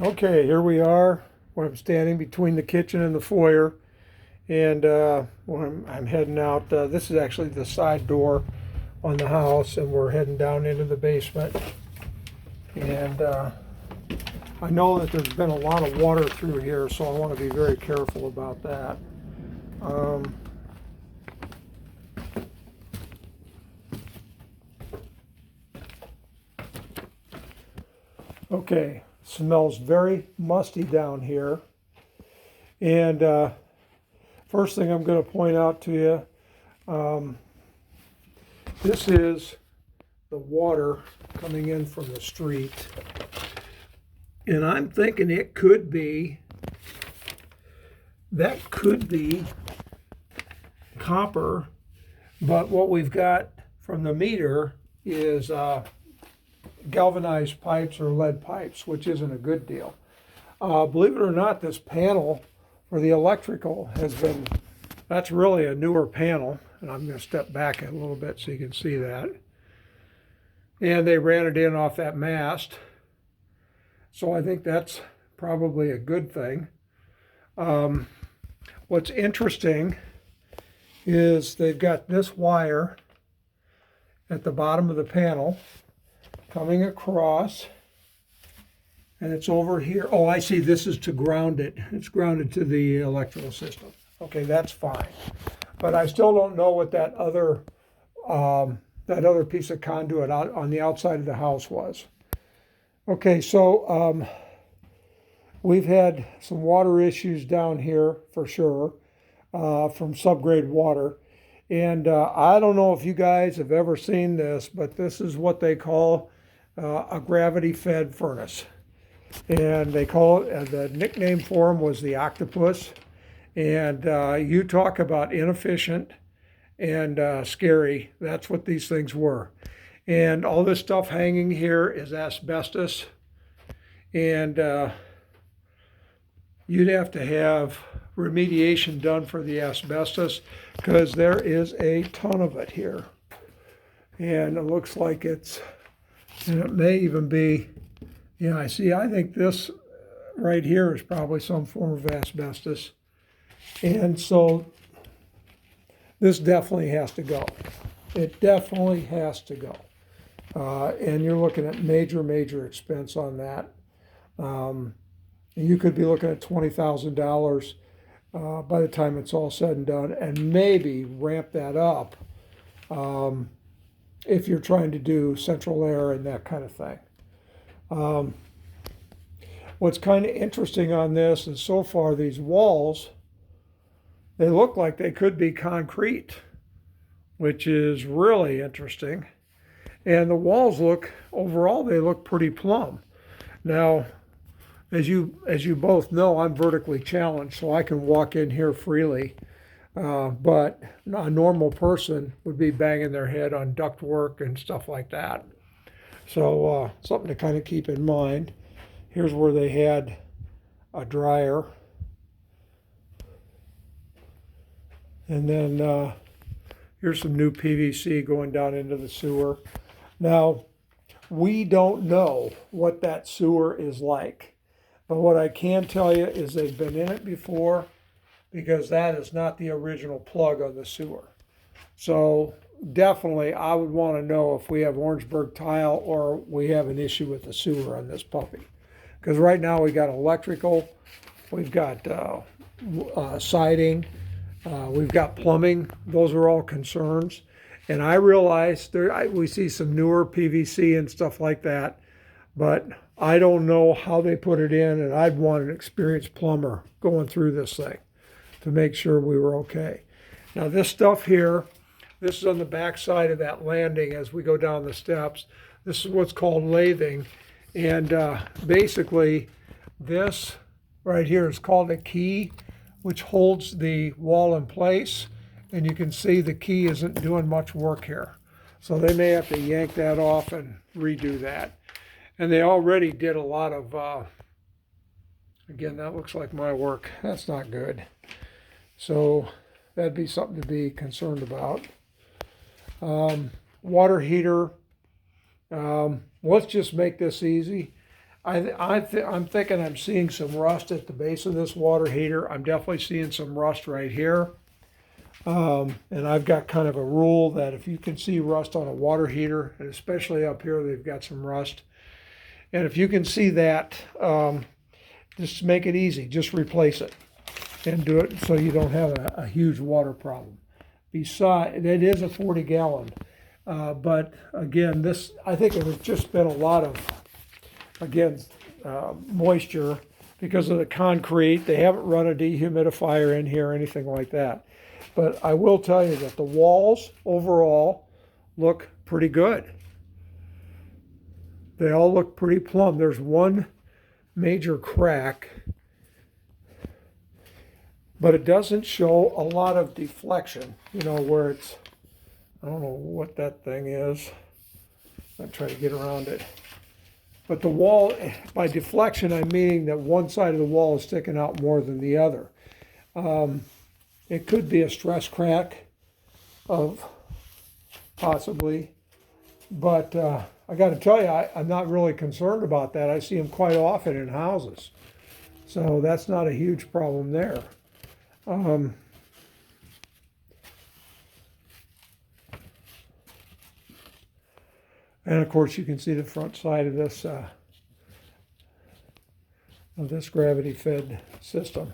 Okay, here we are. I'm standing between the kitchen and the foyer, and I'm heading out. This is actually the side door on the house, and we're heading down into the basement. And I know that there's been a lot of water through here, so I want to be very careful about that. Um, okay, smells very musty down here. And first thing I'm going to point out to you, this is the water coming in from the street. And I'm thinking that could be copper, but what we've got from the meter is galvanized pipes or lead pipes, which isn't a good deal. Believe it or not, this panel for the electrical that's really a newer panel, and I'm going to step back a little bit so you can see that. And they ran it in off that mast, so I think that's probably a good thing. What's interesting is they've got this wire at the bottom of the panel coming across, and it's over here. Oh, I see, this is to ground it. It's grounded to the electrical system. Okay, that's fine. But I still don't know what that other piece of conduit out on the outside of the house was. Okay, so we've had some water issues down here for sure from subgrade water. And I don't know if you guys have ever seen this, but this is what they call a gravity-fed furnace. And they call it, the nickname for them was the octopus. And you talk about inefficient and scary. That's what these things were. And all this stuff hanging here is asbestos. And you'd have to have remediation done for the asbestos because there is a ton of it here. And it looks like and it may even be, yeah, I think this right here is probably some form of asbestos. And so this definitely has to go. It definitely has to go. And you're looking at major expense on that. You could be looking at $20,000 by the time it's all said and done, and maybe ramp that up if you're trying to do central air and that kind of thing. What's kind of interesting on this is so far these walls, they look like they could be concrete, which is really interesting. And the walls overall, they look pretty plumb. Now, as you both know, I'm vertically challenged, so I can walk in here freely. But a normal person would be banging their head on ductwork and stuff like that. So something to kind of keep in mind. Here's where they had a dryer. And then here's some new PVC going down into the sewer. Now, we don't know what that sewer is like. But what I can tell you is they've been in it before, because that is not the original plug on the sewer. So definitely I would want to know if we have Orangeburg tile or we have an issue with the sewer on this puppy. Because right now we got electrical, we've got siding, we've got plumbing. Those are all concerns. And I realize we see some newer PVC and stuff like that, but I don't know how they put it in, and I'd want an experienced plumber going through this thing to make sure we were okay. Now this stuff here, this is on the back side of that landing as we go down the steps. This is what's called lathing. And basically this right here is called a key, which holds the wall in place. And you can see the key isn't doing much work here. So they may have to yank that off and redo that. And they already did a lot of, again, that looks like my work. That's not good. So that'd be something to be concerned about. Water heater. Let's just make this easy. I'm thinking I'm seeing some rust at the base of this water heater. I'm definitely seeing some rust right here. And I've got kind of a rule that if you can see rust on a water heater, and especially up here, they've got some rust. And if you can see that, just to make it easy, just replace it and do it so you don't have a huge water problem. Besides, it is a 40-gallon, but again, I think it has just been a lot of, again, moisture because of the concrete. They haven't run a dehumidifier in here or anything like that. But I will tell you that the walls overall look pretty good. They all look pretty plumb. There's one major crack, but it doesn't show a lot of deflection, where it's, I don't know what that thing is. I'll try to get around it. But the wall, by deflection, I'm meaning that one side of the wall is sticking out more than the other. It could be a stress crack of possibly, but I got to tell you, I'm not really concerned about that. I see them quite often in houses. So that's not a huge problem there. And of course, you can see the front side of this gravity-fed system.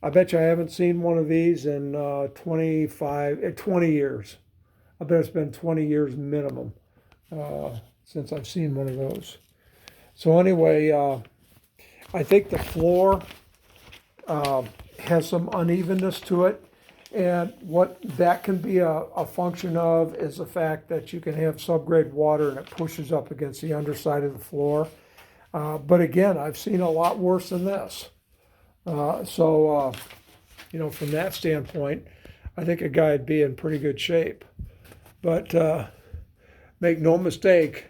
I bet you I haven't seen one of these in 20 years. I bet it's been 20 years minimum since I've seen one of those. So anyway, I think the floor has some unevenness to it. And what that can be a function of is the fact that you can have subgrade water and it pushes up against the underside of the floor. But again, I've seen a lot worse than this. So from that standpoint, I think a guy would be in pretty good shape. But make no mistake,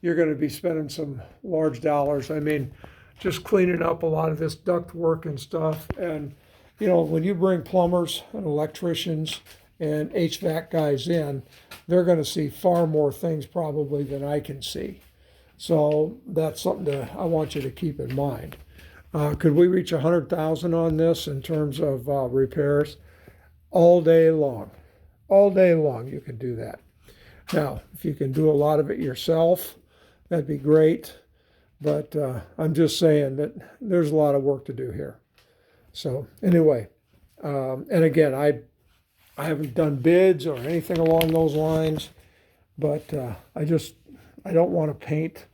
you're going to be spending some large dollars. I mean, just cleaning up a lot of this duct work and stuff. And, when you bring plumbers and electricians and HVAC guys in, they're going to see far more things probably than I can see. So that's something I want you to keep in mind. Could we reach 100,000 on this in terms of repairs? All day long. All day long you can do that. Now, if you can do a lot of it yourself, that'd be great. But I'm just saying that there's a lot of work to do here. So anyway, and again, I haven't done bids or anything along those lines, but I don't want to paint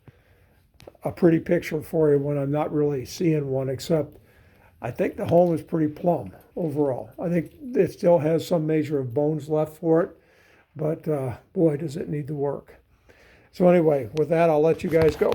a pretty picture for you when I'm not really seeing one, except I think the home is pretty plumb overall. I think it still has some measure of bones left for it, but boy, does it need the work. So anyway, with that, I'll let you guys go.